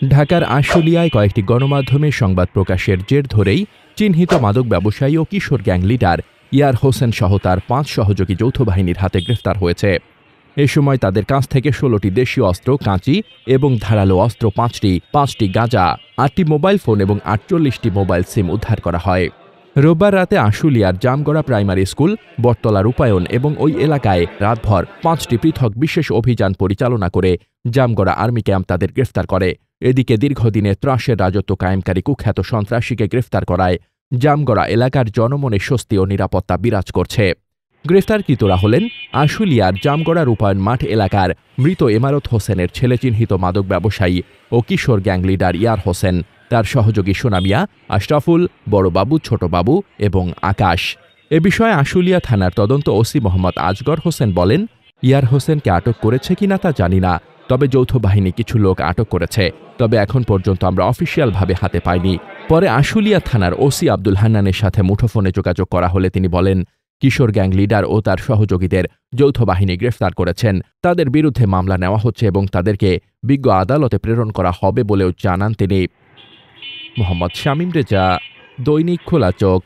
ঢাকার আশুলিয়ায় কয়েকটি গণমাধ্যমে সংবাদ প্রকাশের জের ধরেই চিহ্নিত মাদক ব্যবসায়ী ও কিশোর গ্যাং লিডার ইয়ার হোসেন সহ তার ৫ সহযোগী যৌথ বাহিনীর হাতে গ্রেফতার হয়েছে। এ সময় তাদের কাছ থেকে ১৬টি দেশীয় অস্ত্র, কাঁচি এবং ধারালো অস্ত্র ৫টি গাঁজা, ৮টি মোবাইল ফোন এবং ৪৮টি মোবাইল সিম উদ্ধার করা হয়। রোববার রাতে আশুলিয়ার জামগড়া প্রাইমারি স্কুল, বটতলা রূপায়ণ এবং ওই এলাকায় রাতভর ৫টি পৃথক বিশেষ অভিযান পরিচালনা করে জামগড়া আর্মি ক্যাম্প তাদের গ্রেফতার করে। এদিকে দীর্ঘদিনে ত্রাসের রাজত্ব কায়েমকারী কুখ্যাত সন্ত্রাসীকে গ্রেফতার করায় জামগড়া এলাকার জনমনে স্বস্তি ও নিরাপত্তা বিরাজ করছে। গ্রেফতারকৃতরা হলেন আশুলিয়ার জামগড়া রূপায়ণ মাঠ এলাকার মৃত এমারত হোসেনের ছেলে চিহ্নিত মাদক ব্যবসায়ী ও কিশোর গ্যাং লিডার ইয়ার হোসেন, তার সহযোগী সোনামিয়া, আশরাফুল, বড়বাবু, ছোটবাবু এবং আকাশ। এ বিষয়ে আশুলিয়া থানার তদন্ত ওসি মোহাম্মদ আজগর হোসেন বলেন, ইয়ার হোসেনকে আটক করেছে কিনা তা জানি না, তবে যৌথ বাহিনী কিছু লোক আটক করেছে, তবে এখন পর্যন্ত আমরা অফিসিয়ালভাবে হাতে পাইনি। পরে আশুলিয়া থানার ওসি আব্দুল হান্নানের সাথে মুঠোফোনে যোগাযোগ করা হলে তিনি বলেন, কিশোর গ্যাং লিডার ও তার সহযোগীদের যৌথ বাহিনী গ্রেফতার করেছেন, তাদের বিরুদ্ধে মামলা নেওয়া হচ্ছে এবং তাদেরকে বিজ্ঞ আদালতে প্রেরণ করা হবে বলেও জানান তিনি। মোহাম্মদ শামীম রেজা, দৈনিক খোলা চোখ।